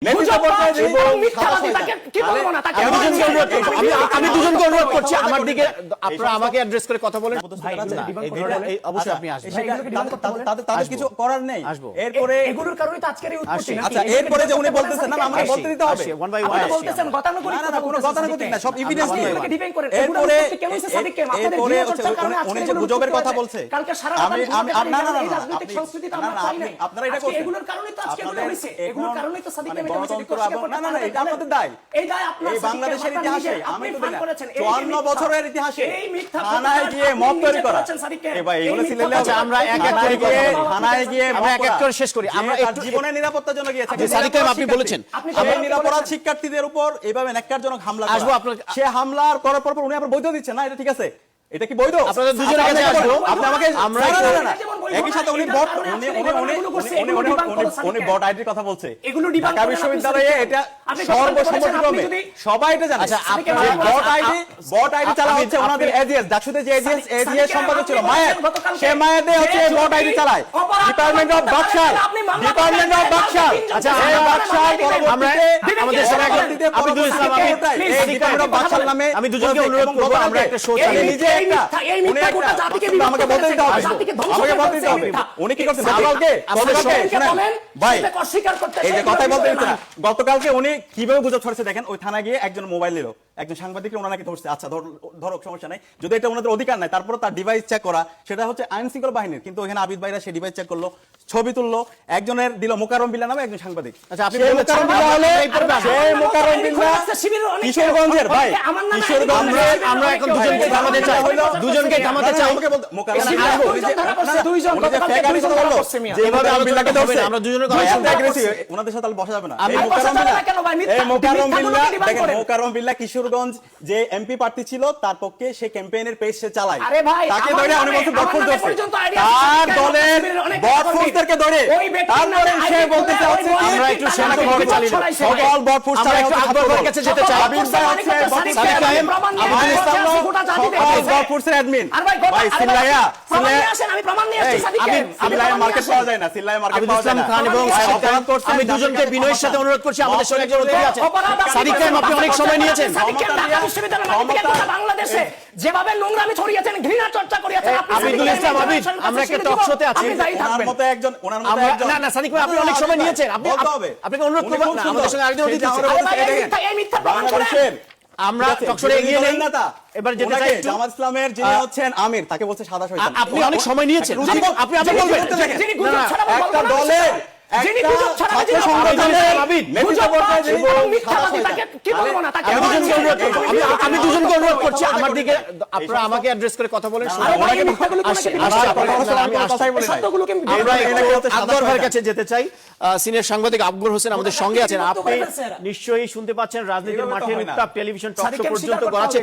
আমি দুজনকে অনুরোধ করছি আমার দিকে আপনারা আমাকে অ্যাড্রেস করে কথা বলেন। অবশ্যই আপনি আসবেন, তাদের কিছু করার নেই। এরপরে এগুলোর কারণে তো আজকের এই উৎপত্তি। আচ্ছা, এরপরে যে উনি বলতেছেন না আমাকে বলতে দিতে হবে। ওয়ান বাই ওয়ান আপনি বলতেছেন গতানুগতিক, না কোনো গতানুগতিক না, সব এভিডেন্স নিয়ে। ডিপেন্ড করে এরপরে কেন হইছে সাদিককে আপনাদের এরপরে চর্চার কারণে উনি যে গুজবের কথা বলছে, কালকে সারা আমি না রাজনৈতিক সংস্কৃতি তো আমরা পাই নাই। আপনারা এটা করছেন, এগুলোর কারণেই তো আজকে এগুলো হইছে। এগুলোর কারণেই তো সাদিককে আমি গণতন্ত্র না এটা আপনাদের দায়। এই দায় আপনার এই বাংলাদেশের ইতিহাসে আমি তো দিলাম 54 বছরের ইতিহাসে এই মিথ্যা থানায় গিয়ে মত তৈরি করা। এই ভাই এগুলো সিলেলে আছে, আমরা এক এক করে গিয়ে থানায় গিয়ে আমরা এক এক করে শেষ করি। আমরা একটু জীবনের নিরাপত্তার জন্য গিয়েছি। সাদিক ভাই আপনি বলেছেন সেই নিরাপরাধ শিক্ষার্থীদের উপর এইভাবে ন্যাক্কারজনক হামলা করা। আসবো আপনার সে হামলার করার পর উনি আবার বৈধ দিচ্ছেন না, এটা ঠিক আছে? এটা কি বৈধ? আপনাদের দুজনের কাছে আসবো। আপনি আমাকে আমরা না একই সাথে উনি বট আইডির কথা বলছে। ঢাকা বিশ্ববিদ্যালয়ে এটা সর্বসম্মতিক্রমে সবাই এটা জানে। আচ্ছা, আপনারা বট আইডি চালা হচ্ছে ওনাদের এজিএস, ডাকসুতে যে এজিএস সম্পাদক ছিল মায়ের, সে মায়েরদের হচ্ছে বট আইডি চালায় ডিপার্টমেন্ট অফ বাকশাল। আচ্ছা আমরা আমাদের সবাই আবিদুল ইসলাম এই ডিপার্টমেন্ট অফ বাকশাল নামে আমি দুজনকে অনুরোধ করব আমরা একটা শো চালিয়ে নিজে একটা আমাকে বলতে দিতে হবে, আমাকে বলতে দিতে হবে। উনি কি করছেন গতকালকে? ভাই এই যে কথাই বলতে দিতে না, গতকালকে উনি কিভাবে গুজব ছড়াচ্ছে দেখেন। ওই থানায় গিয়ে একজন মোবাইল নিল, একজন সাংবাদিক ওনারা নাকি ধরছে। আচ্ছা ধরো সমস্যা নাই, যদি এটা ওনাদের অধিকার নাই, তারপর তার ডিভাইস চেক করা সেটা হচ্ছে আইন শৃঙ্খলা বাহিনীর। কিন্তু ওখানে আবিদ ভাইরা সে ডিভাইস চেক করলো, ছবি তুললো, একজনের দিল মোকাররম বিল্লাহ নামে একজন সাংবাদিক। আচ্ছা আপনি মোকাররম বিল্লাহ হলে সেই মোকাররম বিল্লাহ কিশোরগঞ্জের ভাই, কিশোরগঞ্জের আমরা এখন দুজনকে থামাতে চাই, দুজনকে থামাতে চাই। যেভাবে বিল্লাহকে ধরছে আমরা দুজনের ওনাদের সাথে বসা যাবে না। এই মোকাররম বিল্লাহ দেখেন, মোকাররম বিল্লাহ কিশোরগঞ্জ যে এমপি প্রার্থী ছিল তার পক্ষে সে ক্যাম্পেইনের পেজ সে চালায়। তাকে ধরে উনি বলছেন বটফোর্স ধরছে, তার দলের বটফোর্সদেরকে ধরে তারপরে সে বলতে চাচ্ছে আমরা একটু সেনাকে ভাবে চালিয়ে দেব। সকল বটফোর্স আমরা একটু আকবর ভাইয়ের কাছে যেতে চাই। আবিদ ভাই হচ্ছে সাদিক ভাই আবিদুল ইসলাম সকল বটফোর্সের অ্যাডমিন। ভাই সিল্লায়া সিল্লায়া মার্কেট পাওয়া যায় না, সিল্লায়া মার্কেট আবিদুল পাওয়া যায় ইসলাম না। খান এবং আমি দুজনকে বিনয়ের সাথে অনুরোধ করছি, আমাদের সঙ্গে একজন অতিথি আছেন। সাদিক ভাই আপনি অনেক সময় নিয়েছেন। বাংলাদেশে যেভাবে নোংরামি ছড়িয়েছেন, ঘৃণা চর্চা করিয়েছেন, আবিদুল ইসলাম আবিদ, আমরা একটা টক শোতে আছি। ওনার মতো একজন না না সাদিক ভাই আপনি অনেক সময় নিয়েছেন, আপনাকে অনুরোধ করব না, আমাদের সঙ্গে আরেকজন অতিথি আছেন। বাংলাদেশের আমরা টকশোরে এগিয়ে নেই। এবার যেতে চাই জামাত ইসলামের যিনি হচ্ছেন আমির, তাকে বলছে সাদা শয়তান। আপনি অনেক সময় নিয়েছেন, আপনি বলবেন একটা দলের আমি দুজনকে অনুরোধ করছি আমার দিকে আপনারা আমাকে অ্যাড্রেস করে কথা বলেন। আমরা আকবর ভাইয়ের কাছে যেতে চাই। সিনিয়র সাংবাদিক আকবর হোসেন আমাদের সঙ্গে আছেন। আপনি নিশ্চয়ই শুনতে পাচ্ছেন রাজনীতির মাঠের উত্তাপ টেলিভিশন টক শো পর্যন্ত গড়াচ্ছে।